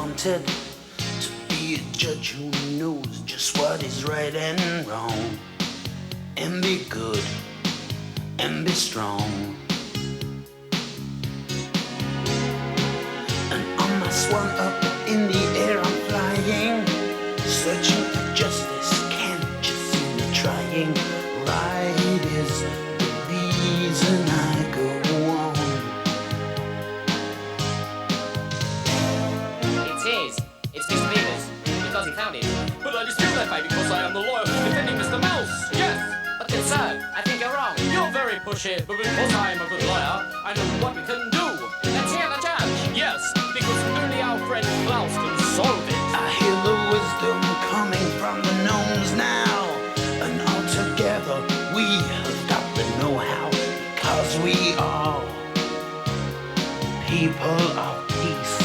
wanted to be a judge who knows just what is right and wrong, and be good and be strong. And on my swan up in the air I'm flying, searching for justice, can't you see me trying? Right is the reason I go on. It's Mr. Beagle's, because he found it. But I dispute that fact because I am the lawyer who's defending Mr. Mouse. Yes. But then, sir, I think you're wrong. You're very pushy, but because I am a good lawyer, I know what we can do. Let's hear the judge. Yes, because only our friend Klaus can solve it. I hear the wisdom coming from the gnomes now, and all together we have got the know-how, because we are people of peace.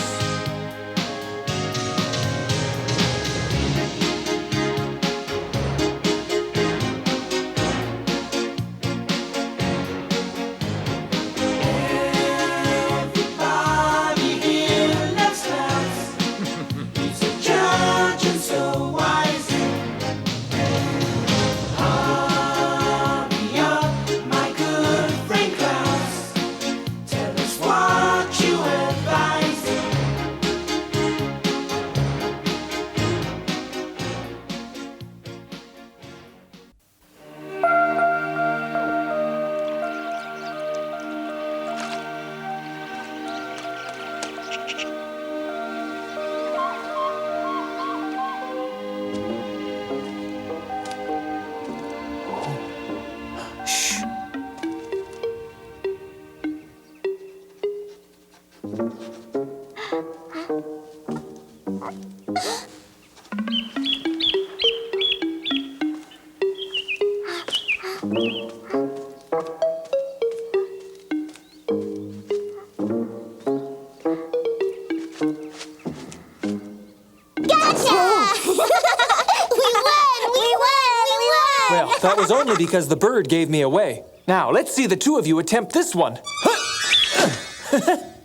That was only because the bird gave me away. Now, let's see the two of you attempt this one.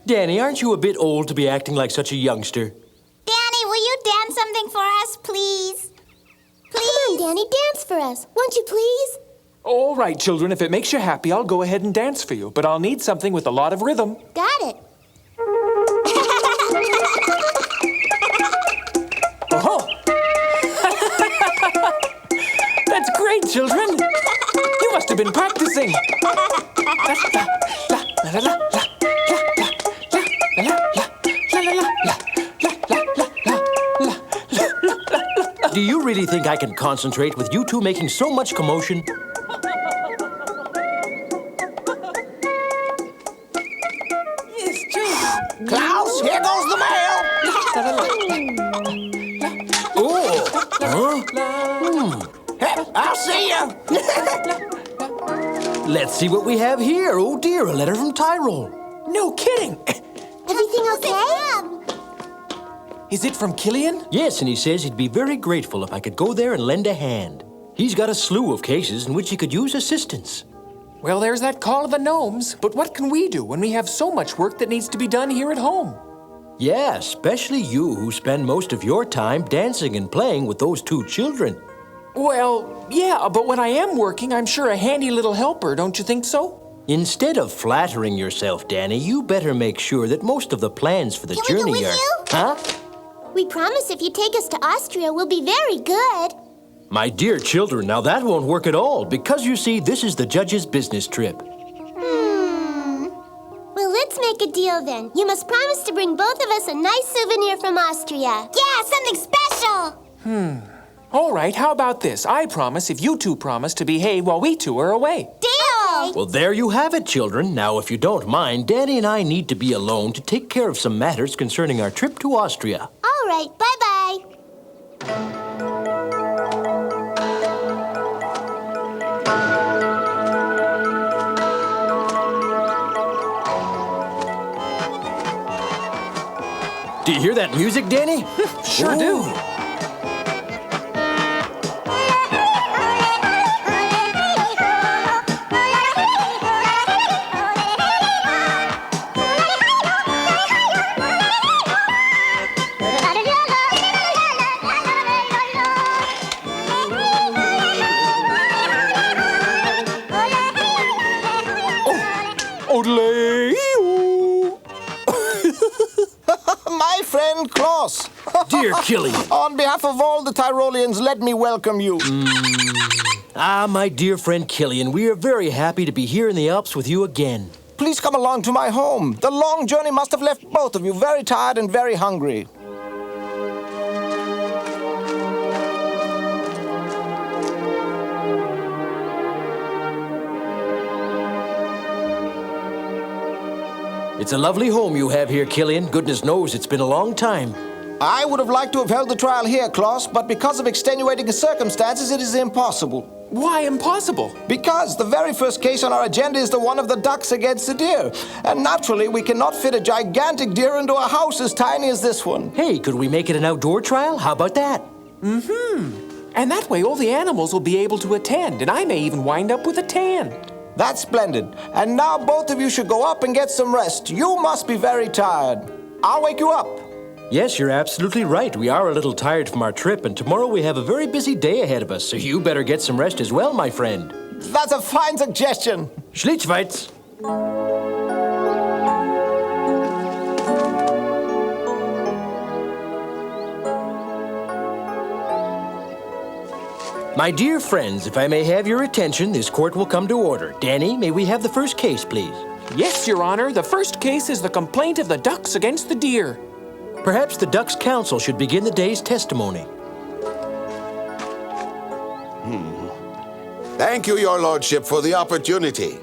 Danny, aren't you a bit old to be acting like such a youngster? Danny, will you dance something for us, please? Please? Come on, Danny, dance for us. Won't you please? All right, children, if it makes you happy, I'll go ahead and dance for you. But I'll need something with a lot of rhythm. Got it. Oh! That's great, children! You must have been practicing! Do you really think I can concentrate with you two making so much commotion? Yes, children! Klaus, here goes the mail! Oh! Huh? I'll see you! Let's see what we have here. Oh dear, a letter from Tyrol. No kidding! Everything okay? Is it from KILLIAM? Yes, and he says he'd be very grateful if I could go there and lend a hand. He's got a slew of cases in which he could use assistance. Well, there's that call of the gnomes, but what can we do when we have so much work that needs to be done here at home? Yeah, especially you who spend most of your time dancing and playing with those two children. Well, yeah, but when I am working, I'm sure a handy little helper, don't you think so? Instead of flattering yourself, Danny, you better make sure that most of the plans for the Can we go journey with are... you? Huh? We promise if you take us to Austria, we'll be very good. My dear children, now that won't work at all, because you see, this is the judge's business trip. Well, let's make a deal then. You must promise to bring both of us a nice souvenir from Austria. Yeah, something special. All right, how about this? I promise if you two promise to behave while we two are away. Deal! Well, there you have it, children. Now, if you don't mind, Danny and I need to be alone to take care of some matters concerning our trip to Austria. All right, bye-bye. Do you hear that music, Danny? Sure do. friend KLAUS. Dear KILLIAM. On behalf of all the Tyroleans, let me welcome you. My dear friend KILLIAM, we are very happy to be here in the Alps with you again. Please come along to my home. The long journey must have left both of you very tired and very hungry. It's a lovely home you have here, KILLIAM. Goodness knows it's been a long time. I would have liked to have held the trial here, KLAUS, but because of extenuating circumstances, it is impossible. Why impossible? Because the very first case on our agenda is the one of the ducks against the deer. And naturally, we cannot fit a gigantic deer into a house as tiny as this one. Hey, could we make it an outdoor trial? How about that? And that way all the animals will be able to attend, and I may even wind up with a tan. That's splendid. And now both of you should go up and get some rest. You must be very tired. I'll wake you up. Yes, you're absolutely right. We are a little tired from our trip, and tomorrow we have a very busy day ahead of us, so you better get some rest as well, my friend. That's a fine suggestion. Schlitzweitz. My dear friends, if I may have your attention, this court will come to order. Danny, may we have the first case, please? Yes, Your Honor. The first case is the complaint of the ducks against the deer. Perhaps the Ducks Council should begin the day's testimony. Thank you, Your Lordship, for the opportunity.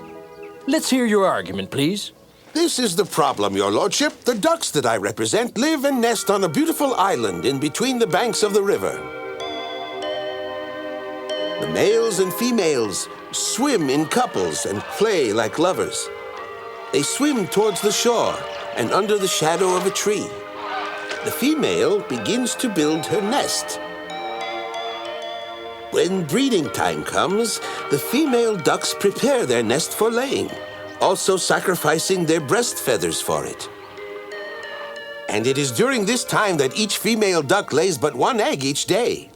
Let's hear your argument, please. This is the problem, Your Lordship. The ducks that I represent live and nest on a beautiful island in between the banks of the river. The males and females swim in couples and play like lovers. They swim towards the shore and under the shadow of a tree. The female begins to build her nest. When breeding time comes, the female ducks prepare their nest for laying, also sacrificing their breast feathers for it. And it is during this time that each female duck lays but one egg each day.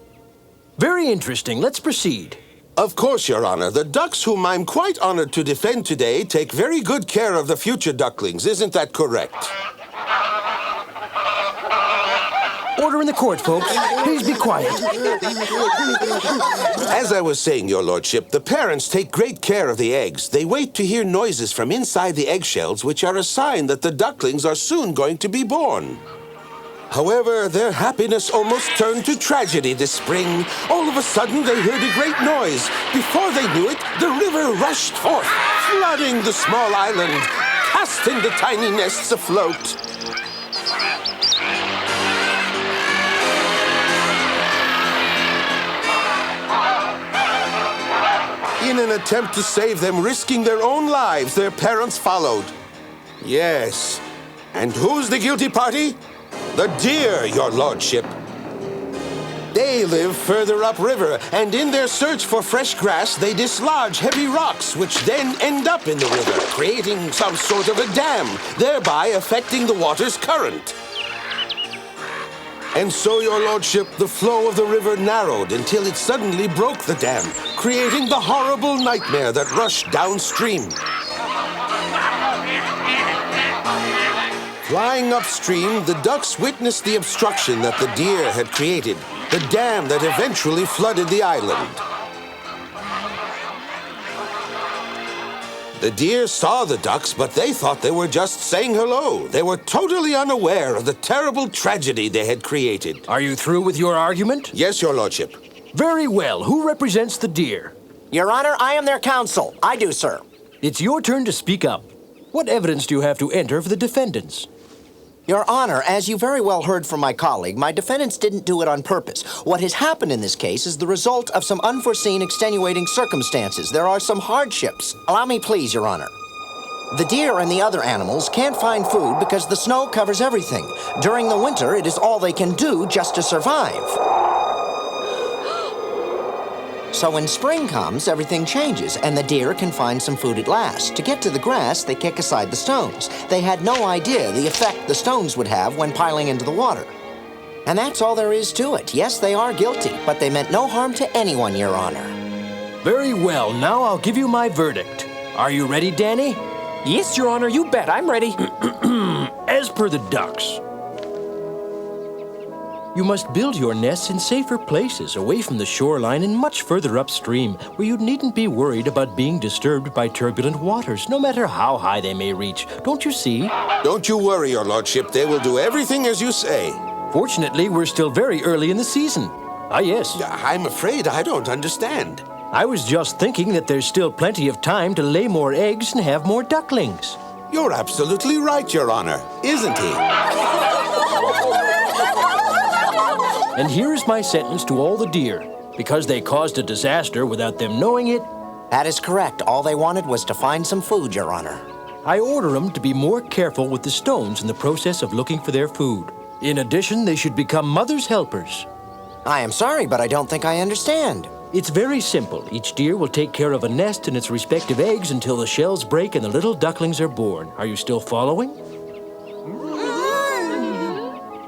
Very interesting. Let's proceed. Of course, Your Honor. The ducks whom I'm quite honored to defend today take very good care of the future ducklings. Isn't that correct? Order in the court, folks. Please be quiet. As I was saying, Your Lordship, the parents take great care of the eggs. They wait to hear noises from inside the eggshells, which are a sign that the ducklings are soon going to be born. However, their happiness almost turned to tragedy this spring. All of a sudden, they heard a great noise. Before they knew it, the river rushed forth, flooding the small island, casting the tiny nests afloat. In an attempt to save them, risking their own lives, their parents followed. Yes. And who's the guilty party? The deer, Your Lordship. They live further upriver, and in their search for fresh grass, they dislodge heavy rocks, which then end up in the river, creating some sort of a dam, thereby affecting the water's current. And so, Your Lordship, the flow of the river narrowed until it suddenly broke the dam, creating the horrible nightmare that rushed downstream. Flying upstream, the ducks witnessed the obstruction that the deer had created, the dam that eventually flooded the island. The deer saw the ducks, but they thought they were just saying hello. They were totally unaware of the terrible tragedy they had created. Are you through with your argument? Yes, Your Lordship. Very well. Who represents the deer? Your Honor, I am their counsel. I do, sir. It's your turn to speak up. What evidence do you have to enter for the defendants? Your Honor, as you very well heard from my colleague, my defendants didn't do it on purpose. What has happened in this case is the result of some unforeseen extenuating circumstances. There are some hardships. Allow me, please, Your Honor. The deer and the other animals can't find food because the snow covers everything. During the winter, it is all they can do just to survive. So when spring comes, everything changes, and the deer can find some food at last. To get to the grass, they kick aside the stones. They had no idea the effect the stones would have when piling into the water. And that's all there is to it. Yes, they are guilty, but they meant no harm to anyone, Your Honor. Very well. Now I'll give you my verdict. Are you ready, Danny? Yes, Your Honor, you bet. I'm ready. As per the ducks, You must build your nests in safer places, away from the shoreline and much further upstream, where you needn't be worried about being disturbed by turbulent waters, no matter how high they may reach. Don't you see? Don't you worry, your lordship. They will do everything as you say. Fortunately, we're still very early in the season. Ah, yes. I'm afraid I don't understand. I was just thinking that there's still plenty of time to lay more eggs and have more ducklings. You're absolutely right, Your Honor, isn't he? And here's my sentence to all the deer. Because they caused a disaster without them knowing it, That is correct. All they wanted was to find some food, Your Honor. I order them to be more careful with the stones in the process of looking for their food. In addition, they should become mother's helpers. I am sorry, but I don't think I understand. It's very simple. Each deer will take care of a nest and its respective eggs until the shells break and the little ducklings are born. Are you still following?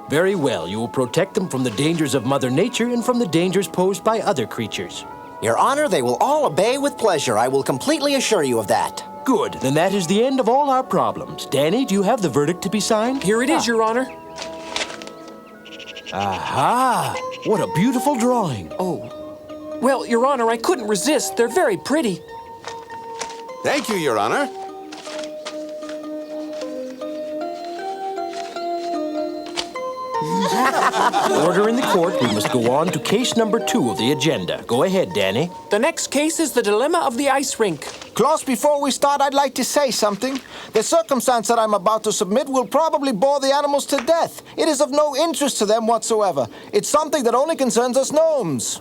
Very well. You will protect them from the dangers of Mother Nature and from the dangers posed by other creatures. Your Honor, they will all obey with pleasure. I will completely assure you of that. Good. Then that is the end of all our problems. Danny, do you have the verdict to be signed? Here it is, Your Honor. Aha! What a beautiful drawing. Oh. Well, Your Honor, I couldn't resist. They're very pretty. Thank you, Your Honor. Order in the court. We must go on to case number 2 of the agenda. Go ahead, Danny. The next case is the dilemma of the ice rink. Klaus, before we start, I'd like to say something. The circumstance that I'm about to submit will probably bore the animals to death. It is of no interest to them whatsoever. It's something that only concerns us gnomes.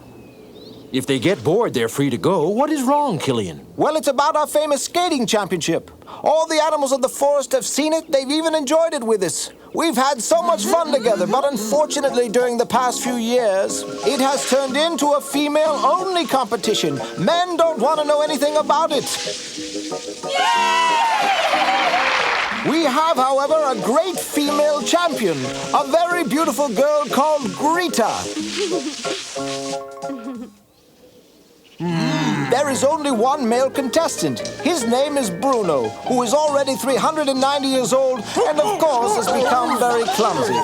If they get bored, they're free to go. What is wrong, Killian? Well, it's about our famous skating championship. All the animals of the forest have seen it. They've even enjoyed it with us. We've had so much fun together, but unfortunately during the past few years, it has turned into a female-only competition. Men don't want to know anything about it. We have, however, a great female champion, a very beautiful girl called Greta. There is only one male contestant. His name is Bruno, who is already 390 years old and, of course, has become very clumsy.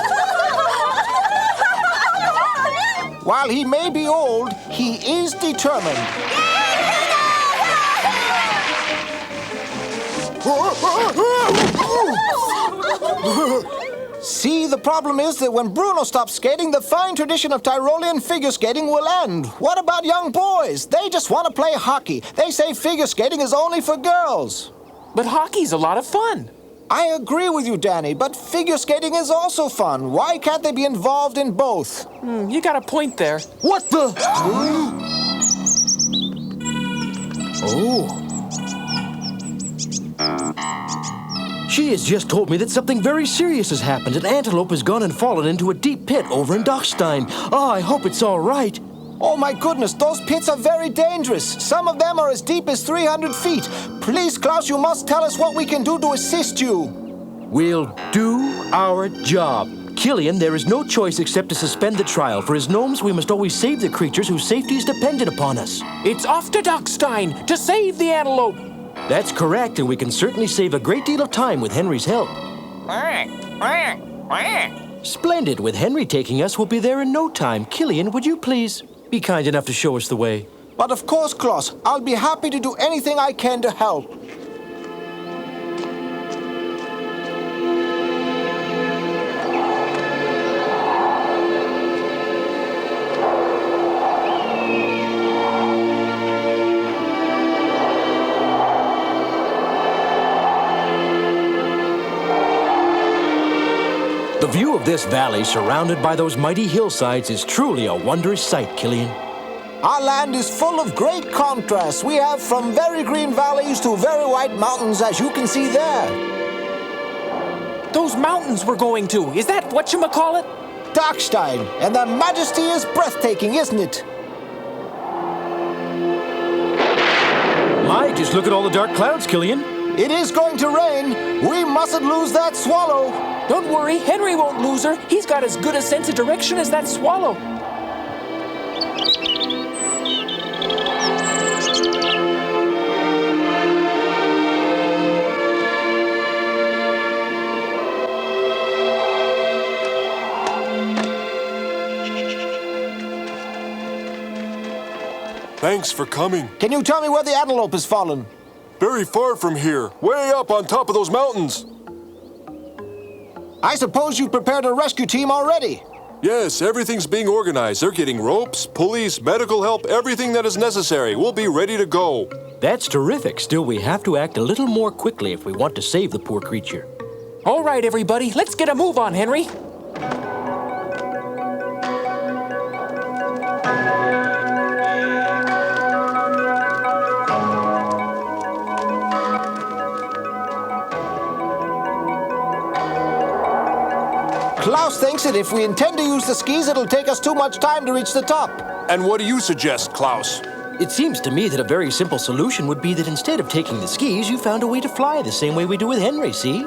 While he may be old, he is determined. See, the problem is that when Bruno stops skating, the fine tradition of Tyrolean figure skating will end. What about young boys? They just want to play hockey. They say figure skating is only for girls. But hockey's a lot of fun. I agree with you, Danny, but figure skating is also fun. Why can't they be involved in both? You got a point there. What the? Oh. She has just told me that something very serious has happened. An antelope has gone and fallen into a deep pit over in Dachstein. Oh, I hope it's all right. Oh, my goodness, those pits are very dangerous. Some of them are as deep as 300 feet. Please, Klaus, you must tell us what we can do to assist you. We'll do our job. Killian, there is no choice except to suspend the trial. For as gnomes, we must always save the creatures whose safety is dependent upon us. It's off to Dachstein to save the antelope. That's correct, and we can certainly save a great deal of time with Henry's help. Splendid. With Henry taking us, we'll be there in no time. Killian, would you please be kind enough to show us the way? But of course, Klaus, I'll be happy to do anything I can to help. The view of this valley, surrounded by those mighty hillsides, is truly a wondrous sight, Killian. Our land is full of great contrasts. We have from very green valleys to very white mountains, as you can see there. Those mountains we're going to, is that whatchamacallit? Dachstein, and their majesty is breathtaking, isn't it? My, just look at all the dark clouds, Killian. It is going to rain. We mustn't lose that swallow. Don't worry, Henry won't lose her. He's got as good a sense of direction as that swallow. Thanks for coming. Can you tell me where the antelope has fallen? Very far from here, way up on top of those mountains. I suppose you've prepared a rescue team already. Yes, everything's being organized. They're getting ropes, pulleys, medical help, everything that is necessary. We'll be ready to go. That's terrific. Still, we have to act a little more quickly if we want to save the poor creature. All right, everybody, let's get a move on, Henry. Klaus thinks that if we intend to use the skis, it'll take us too much time to reach the top. And what do you suggest, Klaus? It seems to me that a very simple solution would be that instead of taking the skis, you found a way to fly the same way we do with Henry, see?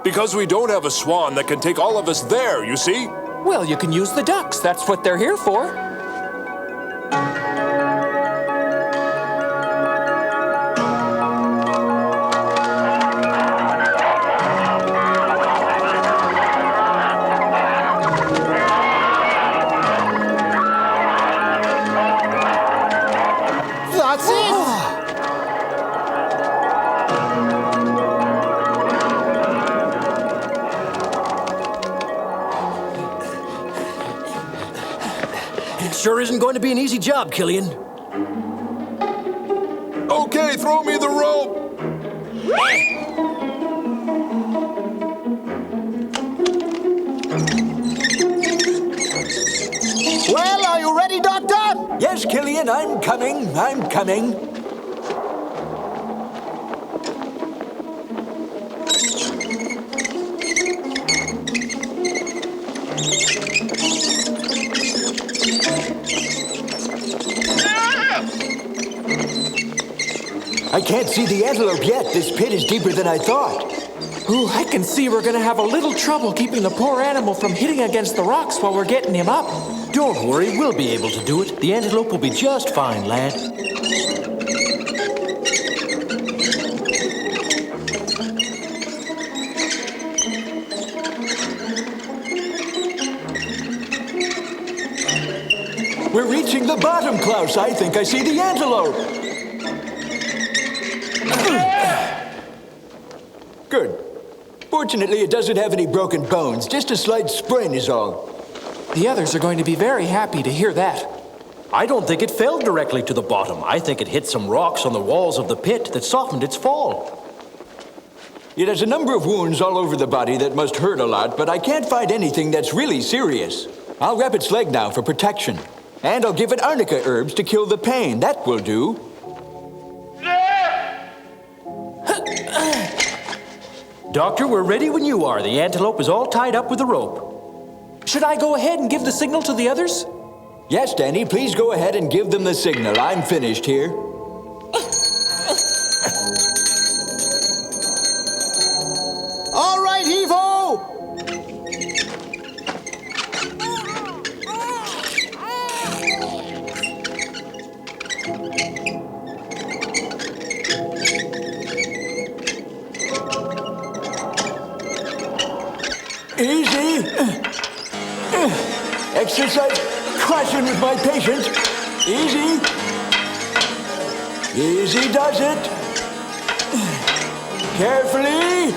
Because we don't have a swan that can take all of us there, you see? Well, you can use the ducks. That's what they're here for. That's it! It sure isn't going to be an easy job, Killian. Okay, throw me the rope! Well, are you ready, Doctor? Yes, Killian, I'm coming. I'm coming. I can't see the antelope yet. This pit is deeper than I thought. Ooh, I can see we're gonna have a little trouble keeping the poor animal from hitting against the rocks while we're getting him up. Don't worry, we'll be able to do it. The antelope will be just fine, lad. We're reaching the bottom, Klaus. I think I see the antelope. Good. Fortunately, it doesn't have any broken bones. Just a slight sprain is all. The others are going to be very happy to hear that. I don't think it fell directly to the bottom. I think it hit some rocks on the walls of the pit that softened its fall. It has a number of wounds all over the body that must hurt a lot, but I can't find anything that's really serious. I'll wrap its leg now for protection. And I'll give it arnica herbs to kill the pain. That will do. Doctor, we're ready when you are. The antelope is all tied up with a rope. Should I go ahead and give the signal to the others? Yes, Danny, please go ahead and give them the signal. I'm finished here. All right, heave-ho! Easy. Exercise caution with my patient. Easy. Easy does it. Carefully.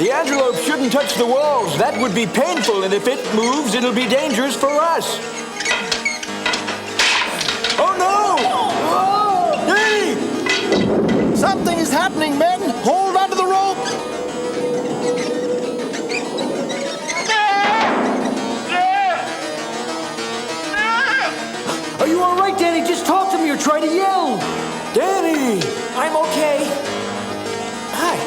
The antelope shouldn't touch the walls. That would be painful, and if it moves, it'll be dangerous for us. Oh, no! Oh, hey! Something is happening, men! Hold onto the rope! Are you all right, Danny? Just talk to me or try to yell. Danny! I'm okay. Hi.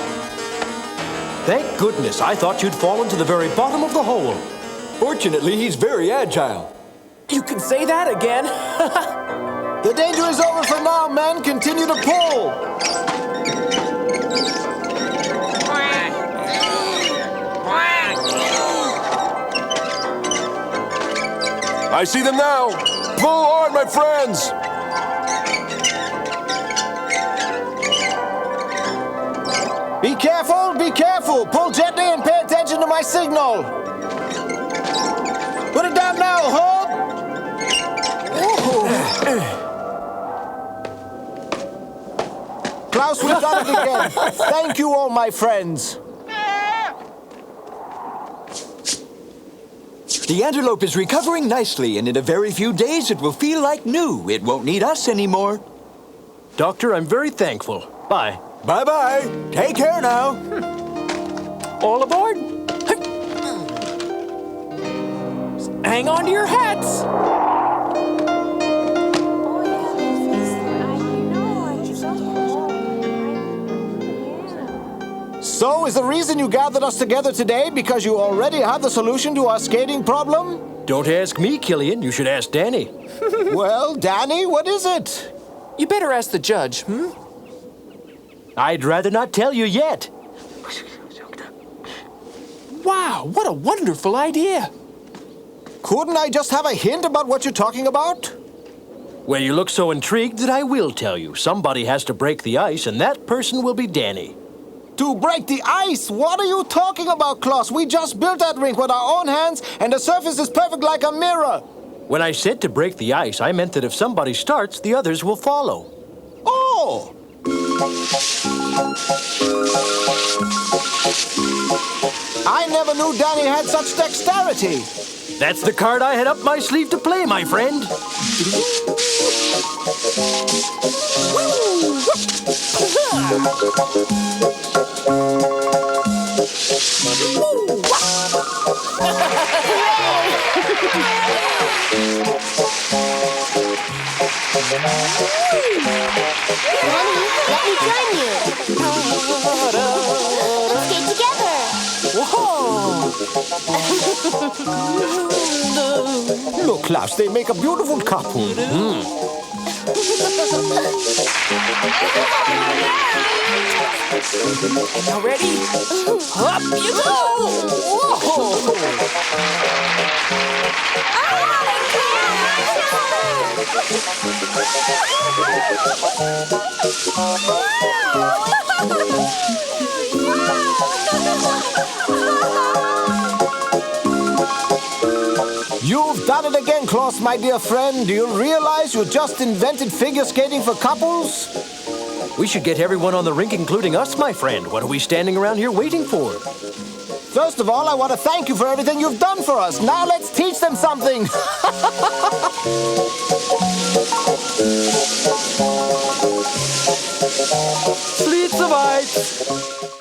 Thank goodness. I thought you'd fallen to the very bottom of the hole. Fortunately, he's very agile. You can say that again. The danger is over for now, men. Continue to pull. I see them now. Pull on, my friends. Be careful, be careful. Pull gently and pay attention to my signal. Put it down now, Hope. Klaus, we've done it again. Thank you, all my friends. The antelope is recovering nicely, and in a very few days it will feel like new. It won't need us anymore. Doctor, I'm very thankful. Bye. Bye-bye. Take care now. All aboard! Hang on to your hats! So, is the reason you gathered us together today because you already have the solution to our skating problem? Don't ask me, Killian. You should ask Danny. Well, Danny, what is it? You better ask the judge, I'd rather not tell you yet. Wow, what a wonderful idea! Couldn't I just have a hint about what you're talking about? Well, you look so intrigued that I will tell you. Somebody has to break the ice, and that person will be Danny. To break the ice? What are you talking about, Klaus? We just built that rink with our own hands, and the surface is perfect like a mirror. When I said to break the ice, I meant that if somebody starts, the others will follow. Oh! I never knew Danny had such dexterity. That's the card I had up my sleeve to play, my friend. Danny, let me join you. Let's skate together. Look, Klaus, they make a beautiful couple. Now ready? Up you go! You've done it again, Klaus, my dear friend. Do you realize you just invented figure skating for couples? We should get everyone on the rink, including us, my friend. What are we standing around here waiting for? First of all, I want to thank you for everything you've done for us. Now let's teach them something. Slits of ice.